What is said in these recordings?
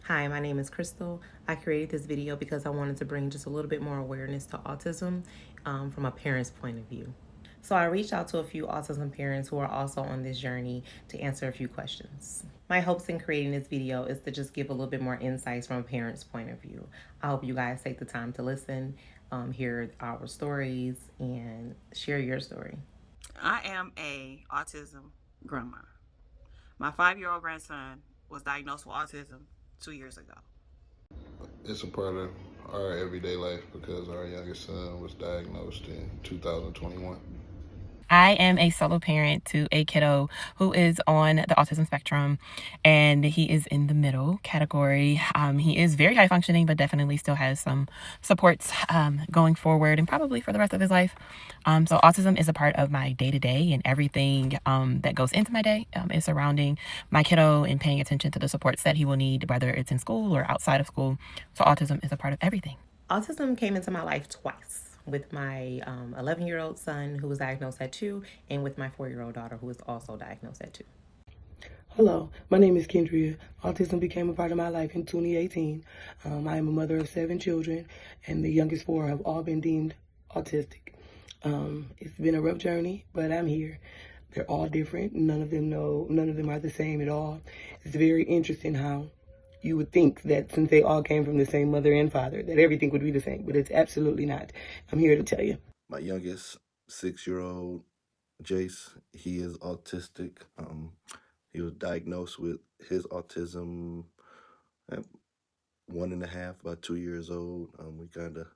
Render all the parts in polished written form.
Hi, my name is Crystal. I created this video because I wanted to bring just a little bit more awareness to autism from a parent's point of view. So I reached out to a few autism parents who are also on this journey to answer a few questions. My hopes in creating this video is to just give a little bit more insights from a parent's point of view. I hope you guys take the time to listen, hear our stories, and share your story. I am a autism grandma. My 5-year-old grandson was diagnosed with autism 2 years ago. It's a part of our everyday life because our youngest son was diagnosed in 2021. I am a solo parent to a kiddo who is on the autism spectrum, and he is in the middle category. He is very high functioning, but definitely still has some supports going forward and probably for the rest of his life. So autism is a part of my day to day, and everything that goes into my day is surrounding my kiddo and paying attention to the supports that he will need, whether it's in school or outside of school. So autism is a part of everything. Autism came into my life twice, with my 11-year-old son who was diagnosed at 2, and with my 4-year-old daughter who was also diagnosed at 2. Hello, my name is Kendria. Autism became a part of my life in 2018. I am a mother of 7 children, and the youngest 4 have all been deemed autistic. It's been a rough journey, but I'm here. They're all different. None of them are the same at all. It's very interesting how you would think that since they all came from the same mother and father, that everything would be the same, but it's absolutely not. I'm here to tell you. My youngest 6-year-old, Jace, he is autistic. He was diagnosed with his autism at 1.5, about 2 years old. We kind of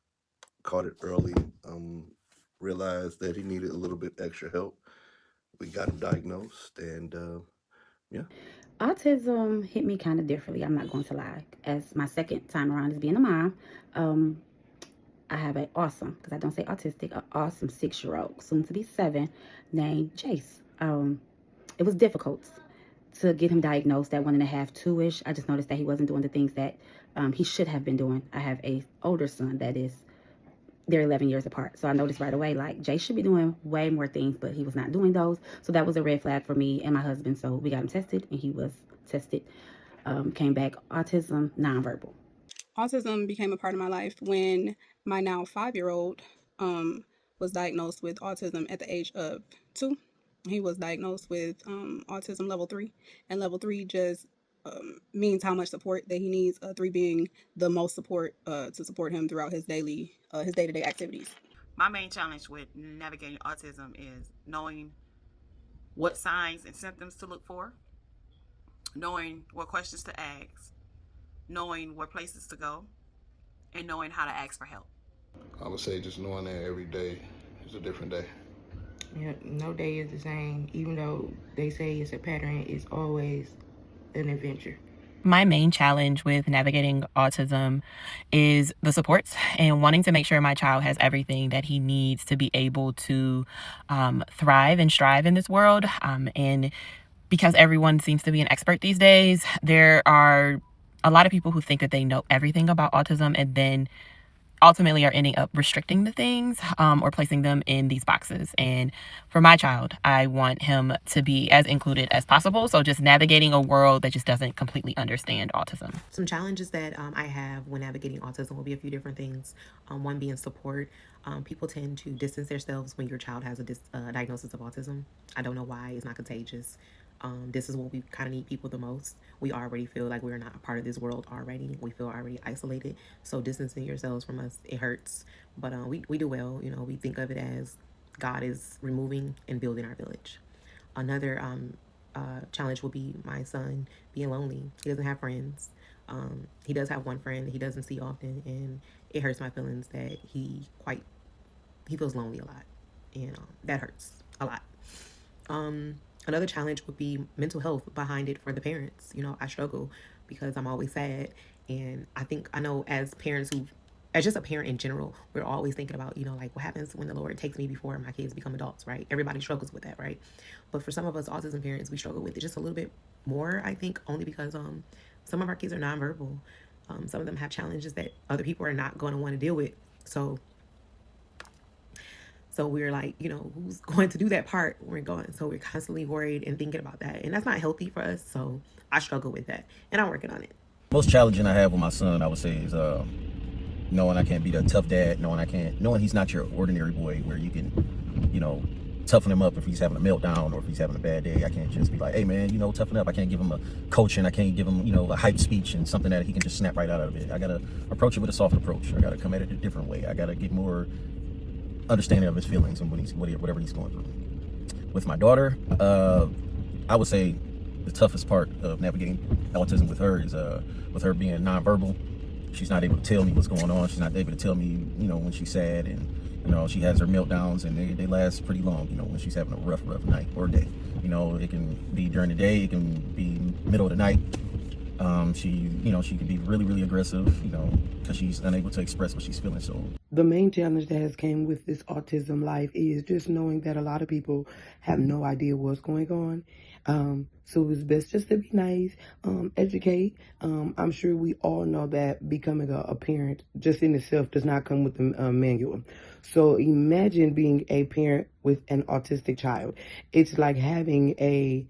caught it early, realized that he needed a little bit extra help. We got him diagnosed, and yeah. Autism hit me kind of differently. I'm not going to lie. As my second time around as being a mom, I have an awesome, because I don't say autistic, an awesome 6-year-old, soon to be 7, named Jace. It was difficult to get him diagnosed at 1.5, 2-ish. I just noticed that he wasn't doing the things that he should have been doing. I have a older son that is, they're 11 years apart. So I noticed right away, like, Jay should be doing way more things, but he was not doing those. So that was a red flag for me and my husband. So we got him tested, and he was tested, came back autism, nonverbal. Autism became a part of my life when my now 5-year-old was diagnosed with autism at the age of 2. He was diagnosed with autism level 3, and level 3 just means how much support that he needs. 3 being the most support to support him throughout his day-to-day activities. My main challenge with navigating autism is knowing what signs and symptoms to look for, knowing what questions to ask, knowing what places to go, and knowing how to ask for help. I would say just knowing that every day is a different day. Yeah, no day is the same. Even though they say it's a pattern, it's always an adventure. My main challenge with navigating autism is the supports and wanting to make sure my child has everything that he needs to be able to thrive and strive in this world. And because everyone seems to be an expert these days, there are a lot of people who think that they know everything about autism and then ultimately are ending up restricting the things or placing them in these boxes. And for my child, I want him to be as included as possible. So just navigating a world that just doesn't completely understand autism. Some challenges that I have when navigating autism will be a few different things. One being support. People tend to distance themselves when your child has a diagnosis of autism. I don't know why. It's not contagious. This is what we kind of need people the most. We already feel like we're not a part of this world already. We feel already isolated. So distancing yourselves from us, it hurts. But we do well. You know, we think of it as God is removing and building our village. Another challenge will be my son being lonely. He doesn't have friends. He does have one friend that he doesn't see often, and it hurts my feelings that he feels lonely a lot, and that hurts a lot. Another challenge would be mental health behind it for the parents. You know, I struggle because I'm always sad, and I know as parents who, as just a parent in general, we're always thinking about, you know, like what happens when the Lord takes me before my kids become adults, right? Everybody struggles with that, right? But for some of us autism parents, we struggle with it just a little bit more, I think, only because some of our kids are nonverbal. Some of them have challenges that other people are not going to want to deal with. So we're like, you know, who's going to do that part when we're gone? So we're constantly worried and thinking about that. And that's not healthy for us. So I struggle with that. And I'm working on it. Most challenging I have with my son, I would say, is knowing I can't be the tough dad, knowing he's not your ordinary boy where you can, toughen him up if he's having a meltdown or if he's having a bad day. I can't just be like, hey man, toughen up. I can't give him a coaching. I can't give him, a hype speech and something that he can just snap right out of it. I gotta approach it with a soft approach. I gotta come at it a different way. I gotta get more understanding of his feelings and whatever he's going through. With my daughter, I would say the toughest part of navigating autism with her is with her being nonverbal. She's not able to tell me what's going on. She's not able to tell me, when she's sad, and she has her meltdowns, and they last pretty long. When she's having a rough night or day. It can be during the day, it can be middle of the night. She can be really, really aggressive, because she's unable to express what she's feeling. So the main challenge that has came with this autism life is just knowing that a lot of people have no idea what's going on. So it's best just to be nice, educate. I'm sure we all know that becoming a parent just in itself does not come with a manual. So imagine being a parent with an autistic child. It's like having a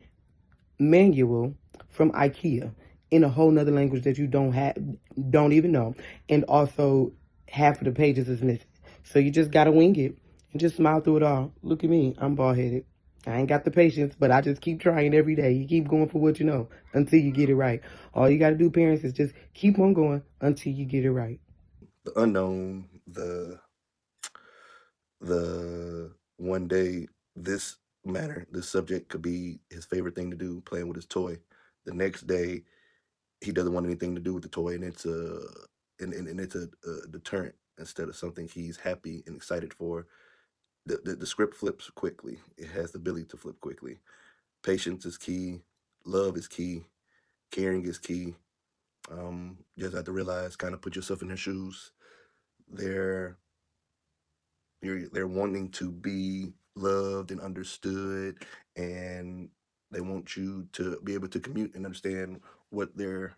manual from IKEA in a whole nother language that you don't even know, and also half of the pages is missing. So you just gotta wing it and just smile through it all. Look at me, I'm bald headed. I ain't got the patience, but I just keep trying every day. You keep going for what you know until you get it right. All you gotta do, parents, is just keep on going until you get it right. The unknown, the one day this this subject could be his favorite thing to do, playing with his toy. The next day, he doesn't want anything to do with the toy, and it's a deterrent instead of something he's happy and excited for. The script flips quickly. It has the ability to flip quickly. Patience is key. Love is key. Caring is key. You just have to realize, kind of put yourself in their shoes. They're they're wanting to be loved and understood, and they want you to be able to commute and understand what they're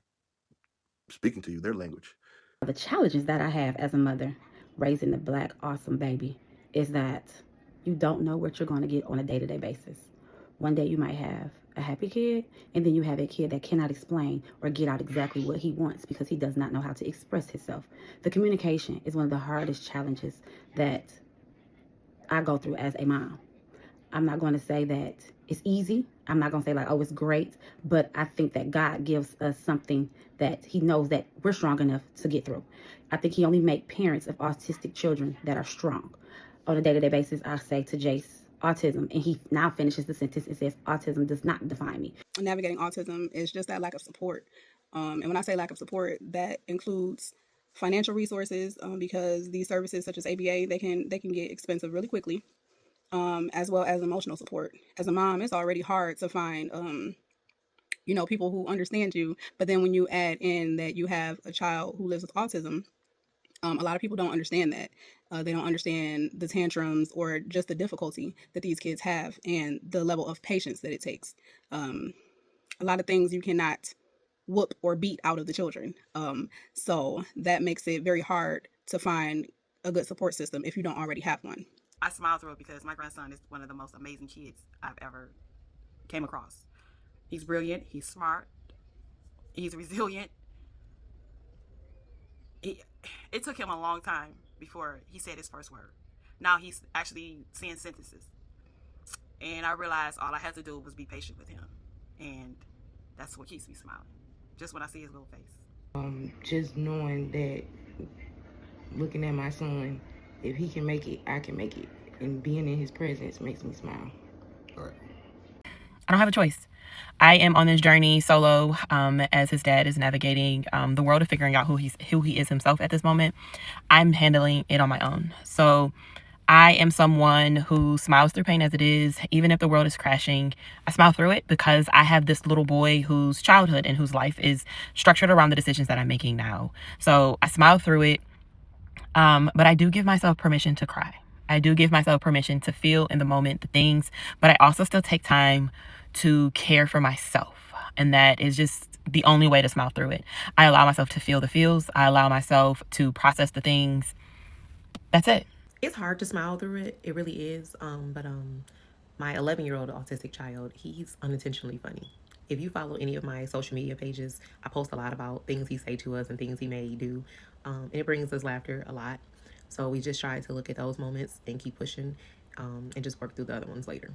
speaking to you, their language. The challenges that I have as a mother raising the black awesome baby is that you don't know what you're going to get on a day-to-day basis. One day you might have a happy kid, and then you have a kid that cannot explain or get out exactly what he wants because he does not know how to express himself. The communication is one of the hardest challenges that I go through as a mom. I'm not going to say that it's easy. I'm not going to say like, oh, it's great. But I think that God gives us something that he knows that we're strong enough to get through. I think he only make parents of autistic children that are strong. On a day-to-day basis, I say to Jace, autism, and he now finishes the sentence and says, autism does not define me. Navigating autism is just that lack of support. And when I say lack of support, that includes financial resources, because these services such as ABA, they can get expensive really quickly. As well as emotional support. As a mom, it's already hard to find, people who understand you. But then when you add in that you have a child who lives with autism, a lot of people don't understand that. They don't understand the tantrums or just the difficulty that these kids have and the level of patience that it takes. A lot of things you cannot whoop or beat out of the children. So that makes it very hard to find a good support system if you don't already have one. I smile through it because my grandson is one of the most amazing kids I've ever came across. He's brilliant. He's smart. He's resilient. He, it took him a long time before he said his first word. Now he's actually saying sentences. And I realized all I had to do was be patient with him. And that's what keeps me smiling. Just when I see his little face. Just knowing that, looking at my son, if he can make it, I can make it. And being in his presence makes me smile. All right. I don't have a choice. I am on this journey solo, as his dad is navigating the world of figuring out who he is himself at this moment. I'm handling it on my own. So I am someone who smiles through pain as it is. Even if the world is crashing, I smile through it because I have this little boy whose childhood and whose life is structured around the decisions that I'm making now. So I smile through it, but I do give myself permission to cry. I do give myself permission to feel in the moment the things, but I also still take time to care for myself. And that is just the only way to smile through it. I allow myself to feel the feels. I allow myself to process the things. That's it. It's hard to smile through it. It really is. But my 11-year-old autistic child, he's unintentionally funny. If you follow any of my social media pages, I post a lot about things he say to us and things he may do. And it brings us laughter a lot. So we just try to look at those moments and keep pushing, and just work through the other ones later.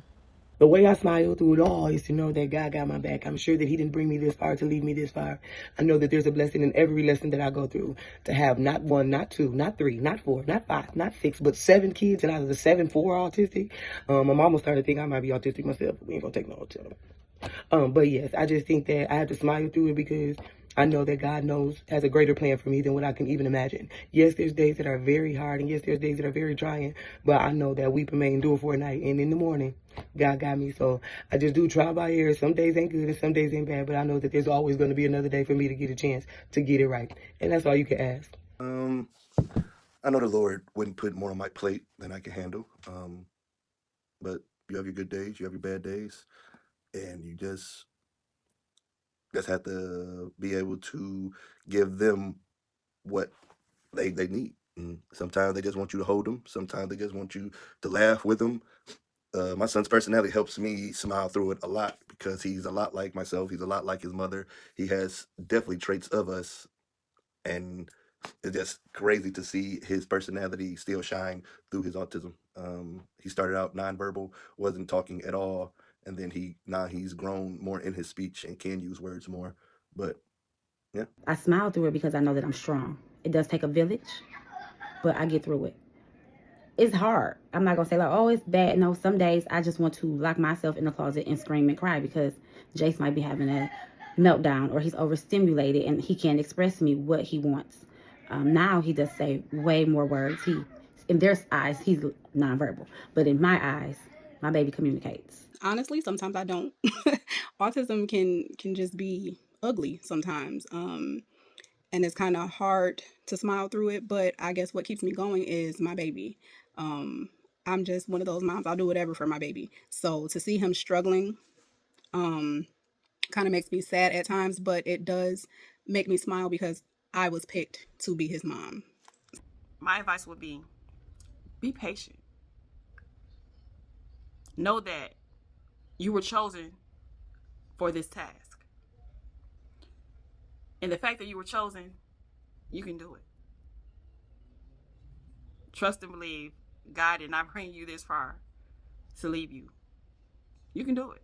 The way I smile through it all is to know that God got my back. I'm sure that He didn't bring me this far to leave me this far. I know that there's a blessing in every lesson that I go through. To have not one, not two, not three, not four, not five, not six, but 7 kids, and out of the 7, 4 are autistic. My mama started to think I might be autistic myself, but we ain't gonna take no autism. But yes, I just think that I have to smile through it because I know that God has a greater plan for me than what I can even imagine. Yes, there's days that are very hard, and yes, there's days that are very trying, but I know that weeping may endure for a night, and in the morning, God got me. So I just do trial by error. Some days ain't good and some days ain't bad, but I know that there's always going to be another day for me to get a chance to get it right. And that's all you can ask. I know the Lord wouldn't put more on my plate than I can handle. But you have your good days, you have your bad days, and you just have to be able to give them what they need. And sometimes they just want you to hold them. Sometimes they just want you to laugh with them. My son's personality helps me smile through it a lot because he's a lot like myself. He's a lot like his mother. He has definitely traits of us, and it's just crazy to see his personality still shine through his autism. He started out nonverbal, wasn't talking at all, and then now he's grown more in his speech and can use words more. But yeah, I smile through it because I know that I'm strong. It does take a village, but I get through it. It's hard. I'm not gonna say like, oh, it's bad. No, some days I just want to lock myself in the closet and scream and cry because Jace might be having a meltdown or he's overstimulated and he can't express to me what he wants. Now he does say way more words. In their eyes, he's nonverbal, but in my eyes, my baby communicates. Honestly, sometimes I don't. Autism can just be ugly sometimes. And it's kind of hard to smile through it, but I guess what keeps me going is my baby. Um, I'm just one of those moms. I'll do whatever for my baby. So to see him struggling, kind of makes me sad at times, but it does make me smile because I was picked to be his mom. My advice would be patient. Know that you were chosen for this task. And the fact that you were chosen, you can do it. Trust and believe God did not bring you this far to leave you. You can do it.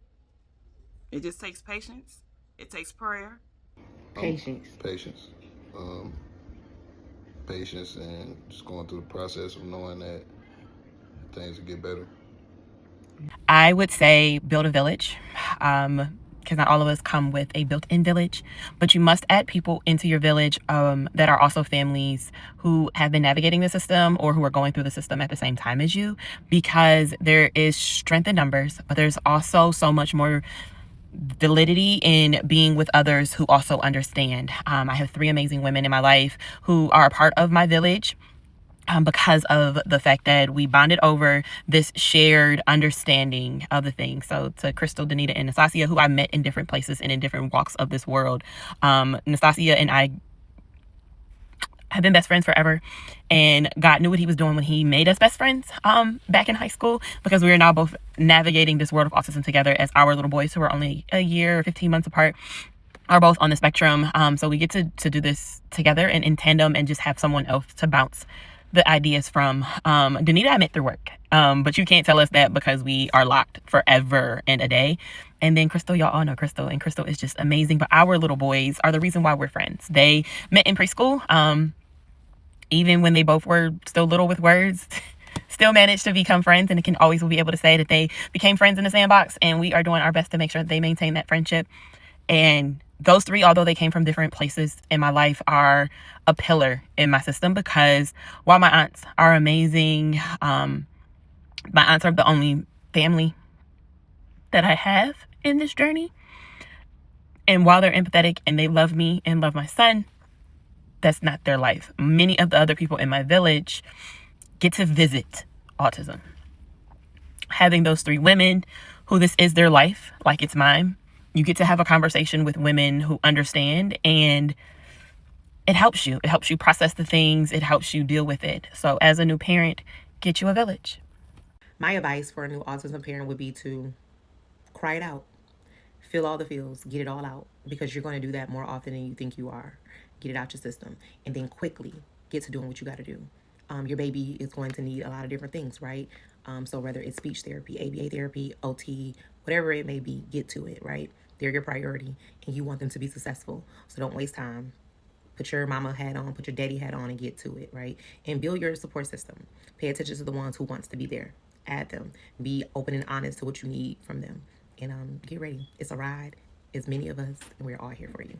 It just takes patience. It takes prayer. Patience. Patience. Um, Patience and just going through the process of knowing that things will get better. I would say build a village. Because not all of us come with a built-in village, but you must add people into your village that are also families who have been navigating the system or who are going through the system at the same time as you, because there is strength in numbers, but there's also so much more validity in being with others who also understand. I have 3 amazing women in my life who are a part of my village, because of the fact that we bonded over this shared understanding of the thing. So to Crystal, Danita, and Nastasia, who I met in different places and in different walks of this world, Nastasia and I have been best friends forever, and God knew what he was doing when he made us best friends back in high school, because we are now both navigating this world of autism together as our little boys, who are only a year or 15 months apart, are both on the spectrum. So we get to do this together and in tandem and just have someone else to bounce the ideas from. Danita I met through work, but you can't tell us that because we are locked forever and a day. And then Crystal, y'all all know Crystal, and Crystal is just amazing. But our little boys are the reason why we're friends. They met in preschool, even when they both were still little with words. Still managed to become friends, and it can always be able to say that they became friends in the sandbox, and we are doing our best to make sure that they maintain that friendship. And those 3, although they came from different places in my life, are a pillar in my system, because while my aunts are amazing, my aunts are the only family that I have in this journey. And while they're empathetic and they love me and love my son, that's not their life. Many of the other people in my village get to visit autism. Having those 3 women who this is their life, like it's mine, you get to have a conversation with women who understand, and it helps you. It helps you process the things. It helps you deal with it. So as a new parent, get you a village. My advice for a new autism parent would be to cry it out. feel all the feels, get it all out, because you're going to do that more often than you think you are. Get it out your system, and then quickly get to doing what you got to do. Your baby is going to need a lot of different things, right? So whether it's speech therapy, ABA therapy, OT, whatever it may be, get to it, right? They're your priority, and you want them to be successful. So don't waste time. Put your mama hat on, put your daddy hat on, and get to it, right? And build your support system. Pay attention to the ones who wants to be there. Add them. Be open and honest to what you need from them. And get ready. It's a ride. It's many of us, and we're all here for you.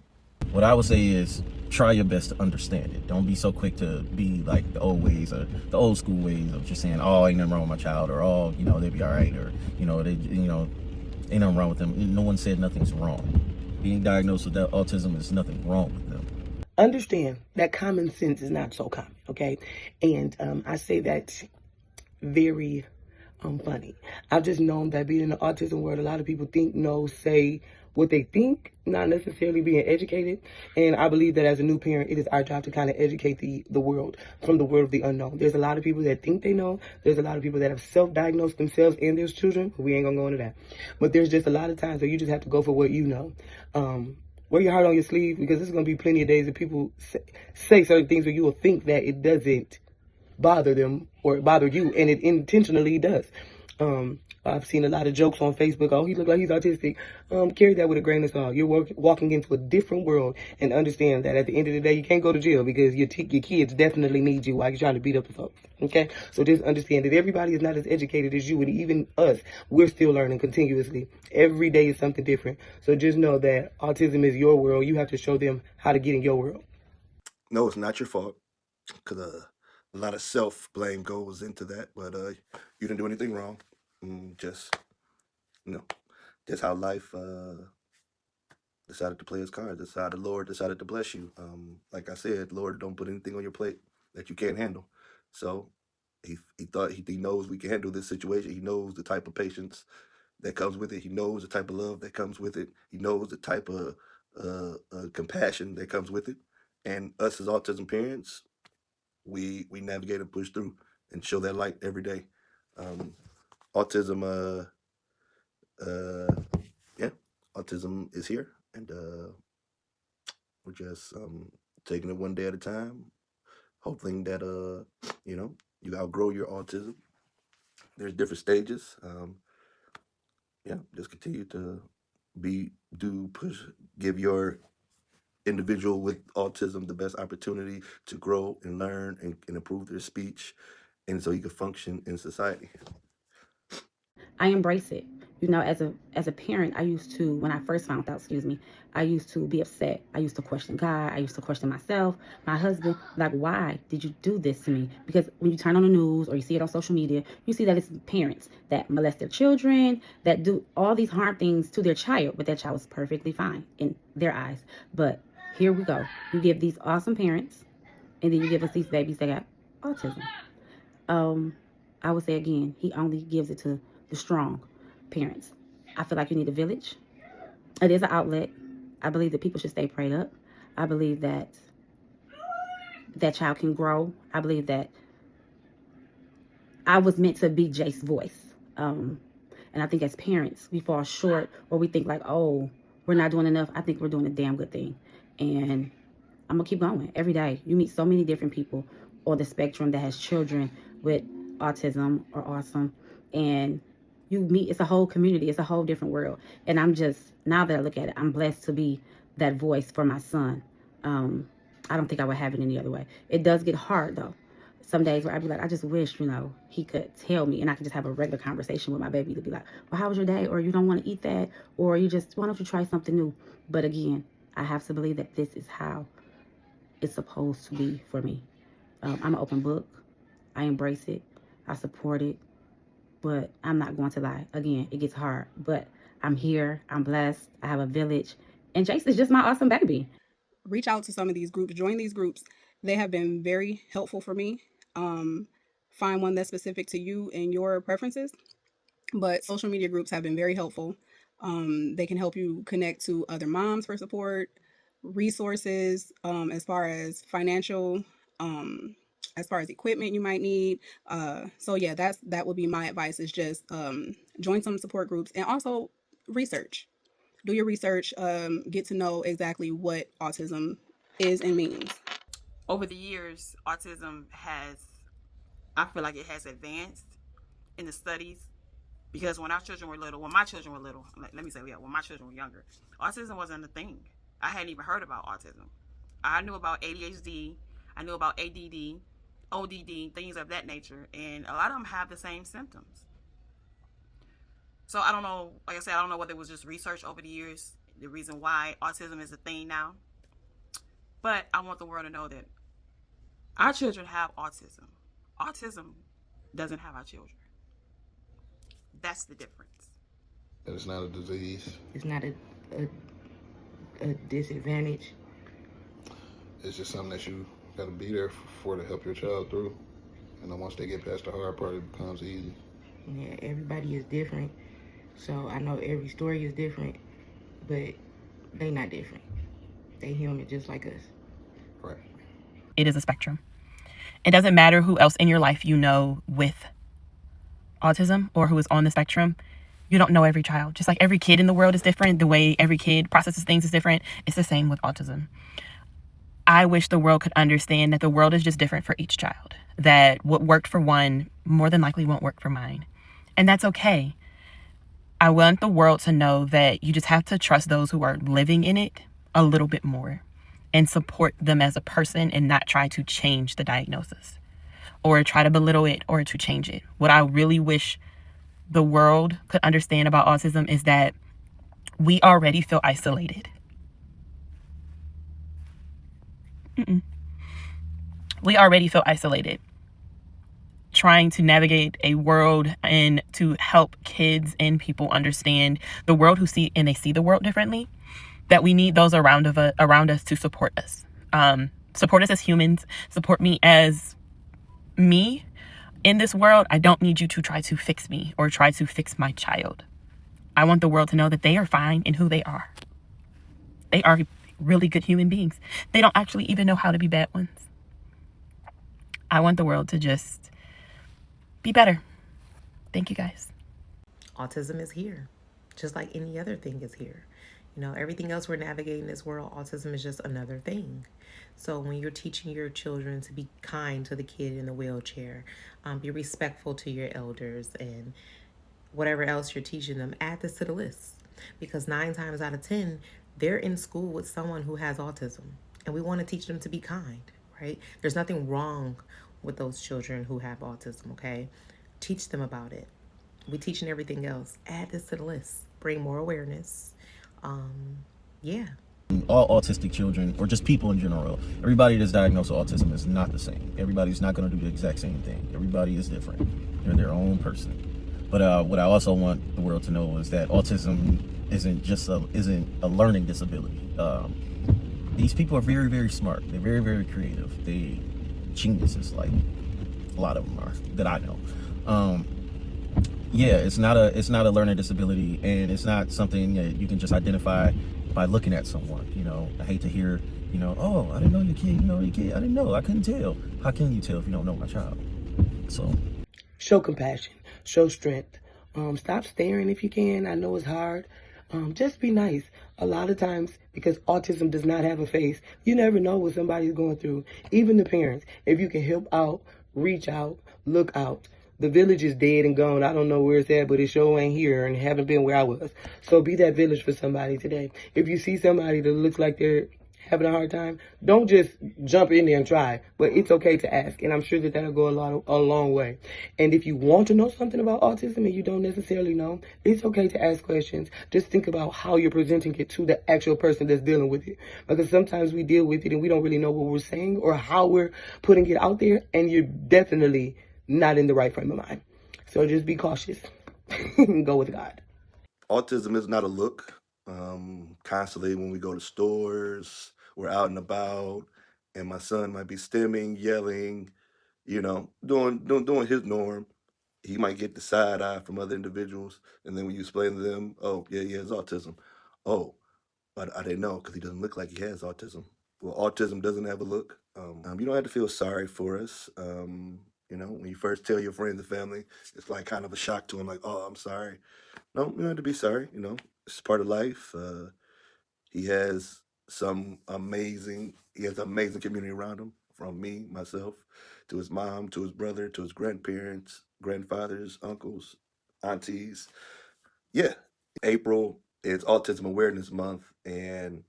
What I would say is try your best to understand it. Don't be so quick to be like the old ways or the old school ways of just saying, oh, ain't nothing wrong with my child, or oh, they'll be all right, or ain't nothing wrong with them. No one said nothing's wrong. Being diagnosed with autism is nothing wrong with them. Understand that common sense is not so common, okay? And I say that very funny. I've just known that being in the autism world, a lot of people think, know, say what they think, not necessarily being educated. And I believe that as a new parent, it is our job to kind of educate the world from the world of the unknown. There's a lot of people that think they know. There's a lot of people that have self-diagnosed themselves and their children. We ain't gonna go into that. But there's just a lot of times where you just have to go for what you know. Wear your heart on your sleeve, because there's going to be plenty of days that people say certain things where you will think that it doesn't bother them or bother you, and it intentionally does. I've seen a lot of jokes on Facebook. Oh, he look like he's autistic. Carry that with a grain of salt. You're walking into a different world, and understand that at the end of the day, you can't go to jail because your kids definitely need you while you're trying to beat up the folks. Okay? So just understand that everybody is not as educated as you, and even us, we're still learning continuously. Every day is something different. So just know that autism is your world. You have to show them how to get in your world. No, it's not your fault, because a lot of self-blame goes into that, but you didn't do anything wrong. Just, you know, that's how life decided to play his cards. That's how the Lord decided to bless you. Like I said, Lord don't put anything on your plate that you can't handle. So he thought he knows we can handle this situation. He knows the type of patience that comes with it. He knows the type of love that comes with it. He knows the type of compassion that comes with it. And us as autism parents, we navigate and push through and show that light every day. Autism, yeah, autism is here, and we're just taking it one day at a time, hoping that you outgrow your autism. There's different stages. Yeah, just continue to push, give your individual with autism the best opportunity to grow and learn and improve their speech, and so you can function in society. I embrace it. As a parent, I used to, when I first found out, I used to be upset. I used to question God. I used to question myself, my husband, like, why did you do this to me? Because when you turn on the news or you see it on social media, you see that it's parents that molest their children, that do all these harm things to their child, but that child is perfectly fine in their eyes. But here we go. You give these awesome parents, and then you give us these babies that got autism. I would say again, he only gives it to the strong parents. I feel like you need a village. It is an outlet. I believe that people should stay prayed up. I believe that that child can grow. I believe that I was meant to be Jace's voice. And I think as parents, we fall short, or we think like, oh, we're not doing enough. I think we're doing a damn good thing. And I'm gonna keep going every day. You meet so many different people on the spectrum that has children with autism or awesome, and you meet. It's a whole community. It's a whole different world. And I'm just, now that I look at it, I'm blessed to be that voice for my son. I don't think I would have it any other way. It does get hard though. Some days where I'd be like, I just wish, he could tell me and I could just have a regular conversation with my baby to be like, well, how was your day? Or you don't want to eat that? Or you just, why don't you try something new? But again, I have to believe that this is how it's supposed to be for me. I'm an open book. I embrace it. I support it. But I'm not going to lie. Again, it gets hard. But I'm here. I'm blessed. I have a village. And Jace is just my awesome baby. Reach out to some of these groups, join these groups. They have been very helpful for me. Find one that's specific to you and your preferences. But social media groups have been very helpful. They can help you connect to other moms for support, resources, as far as financial, as far as equipment you might need. So yeah, that would be my advice, is just join some support groups, and also research. do your research, get to know exactly what autism is and means. Over the years, autism has, I feel like it has advanced in the studies because when our children were little, when my children were little, let me say, yeah, when my children were younger, autism wasn't a thing. I hadn't even heard about autism. I knew about ADHD, I knew about ADD, ODD, things of that nature, and a lot of them have the same symptoms. So I don't know, like I said, I don't know whether it was just research over the years, the reason why autism is a thing now. But I want the world to know that our children have autism. Autism doesn't have our children. That's the difference. And it's not a disease. It's not a, a disadvantage. It's just something that you got to be there for to help your child through. And then once they get past the hard part, it becomes easy. Yeah, everybody is different. So I know every story is different, but they not different. They human just like us. Right. It is a spectrum. It doesn't matter who else in your life you know with autism or who is on the spectrum. You don't know every child. Just like every kid in the world is different, the way every kid processes things is different. It's the same with autism. I wish the world could understand that the world is just different for each child, that what worked for one more than likely won't work for mine. And that's okay. I want the world to know that you just have to trust those who are living in it a little bit more and support them as a person and not try to change the diagnosis or try to belittle it or to change it. What I really wish the world could understand about autism is that we already feel isolated. We already feel isolated trying to navigate a world and to help kids and people understand the world who see and they see the world differently, that we need those around us to support us. Support us as humans, support me as me in this world. I don't need you to try to fix me or try to fix my child. I want the world to know that they are fine in who they are. They are really good human beings. They don't actually even know how to be bad ones. I want the world to just be better. Thank you guys. Autism is here, just like any other thing is here. You know, everything else we're navigating this world, autism is just another thing. So when you're teaching your children to be kind to the kid in the wheelchair, be respectful to your elders, and whatever else you're teaching them, add this to the list. Because 9 times out of 10, they're in school with someone who has autism. And we want to teach them to be kind, right? There's nothing wrong with those children who have autism, okay? Teach them about it. We teaching everything else. Add this to the list. Bring more awareness. Yeah. All autistic children, or just people in general, everybody that's diagnosed with autism is not the same. Everybody's not going to do the exact same thing. Everybody is different. They're their own person. But what I also want the world to know is that autism isn't a learning disability. These people are very, very smart. They're very, very creative. They geniuses, like a lot of them are that I know. Yeah, it's not a learning disability, and it's not something that you can just identify by looking at someone. You know, I hate to hear, oh, I didn't know your kid. You know your kid. I didn't know. I couldn't tell. How can you tell if you don't know my child? So, show compassion, show strength. Stop staring if you can. I know it's hard. Just be nice. A lot of times, because autism does not have a face, you never know what somebody's going through. Even the parents, if you can help out, reach out, look out. The village is dead and gone. I don't know where it's at, but it sure ain't here and haven't been where I was. So be that village for somebody today. If you see somebody that looks like they're having a hard time, don't just jump in there and try. But it's okay to ask, and I'm sure that that'll go a long way. And if you want to know something about autism and you don't necessarily know, it's okay to ask questions. Just think about how you're presenting it to the actual person that's dealing with it. Because sometimes we deal with it and we don't really know what we're saying or how we're putting it out there, and you're definitely not in the right frame of mind. So just be cautious. Go with God. Autism is not a look. Constantly when we go to stores, we're out and about, and my son might be stimming, yelling, doing his norm. He might get the side eye from other individuals, and then when you explain to them, oh yeah, he has autism. Oh, but I didn't know because he doesn't look like he has autism. Well, autism doesn't have a look. You don't have to feel sorry for us. When you first tell your friends and family, it's like kind of a shock to them, like, oh, I'm sorry. No, you don't have to be sorry. It's part of life. He has he has an amazing community around him, from me, myself, to his mom, to his brother, to his grandparents, grandfathers, uncles, aunties. Yeah. April is Autism Awareness Month, and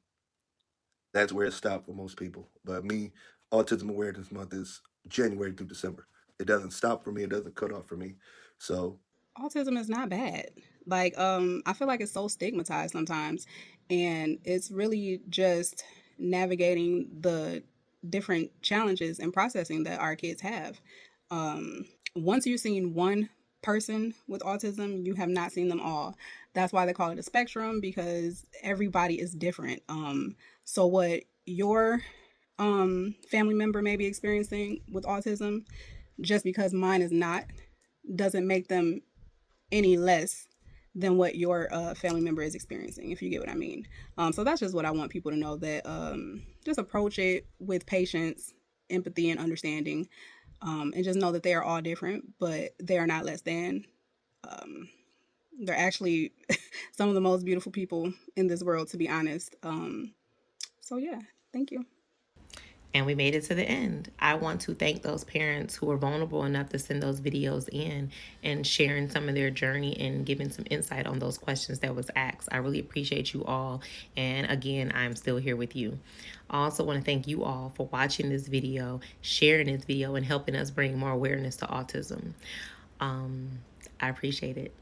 that's where it stopped for most people. But me, Autism Awareness Month is January through December. It doesn't stop for me. It doesn't cut off for me. So Autism is not bad. Like, I feel like it's so stigmatized sometimes, and it's really just navigating the different challenges and processing that our kids have. Once you've seen one person with autism, you have not seen them all. That's why they call it a spectrum, because everybody is different. So what your family member may be experiencing with autism, just because mine is not, doesn't make them any less than what your family member is experiencing, if you get what I mean. So that's just what I want people to know, that just approach it with patience, empathy, and understanding, and just know that they are all different, but they are not less than. Um, they're actually some of the most beautiful people in this world, to be honest. So, yeah, thank you. And we made it to the end. I want to thank those parents who were vulnerable enough to send those videos in and sharing some of their journey and giving some insight on those questions that was asked. I really appreciate you all. And again, I'm still here with you. I also want to thank you all for watching this video, sharing this video, and helping us bring more awareness to autism. I appreciate it.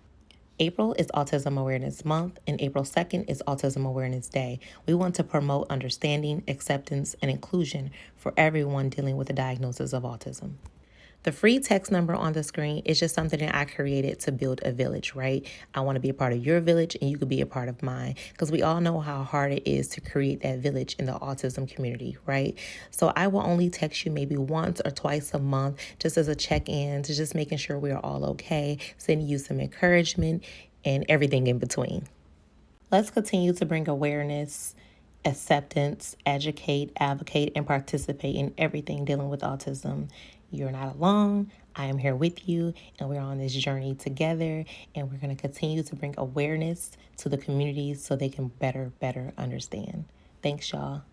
April is Autism Awareness Month, and April 2nd is Autism Awareness Day. We want to promote understanding, acceptance, and inclusion for everyone dealing with a diagnosis of autism. The free text number on the screen is just something that I created to build a village, right? I want to be a part of your village and you could be a part of mine, because we all know how hard it is to create that village in the autism community, right? So I will only text you maybe once or twice a month just as a check-in, to just making sure we are all okay, sending you some encouragement and everything in between. Let's continue to bring awareness, acceptance, educate, advocate, and participate in everything dealing with autism. You're not alone. I am here with you, and we're on this journey together. And we're going to continue to bring awareness to the communities so they can better understand. Thanks, y'all.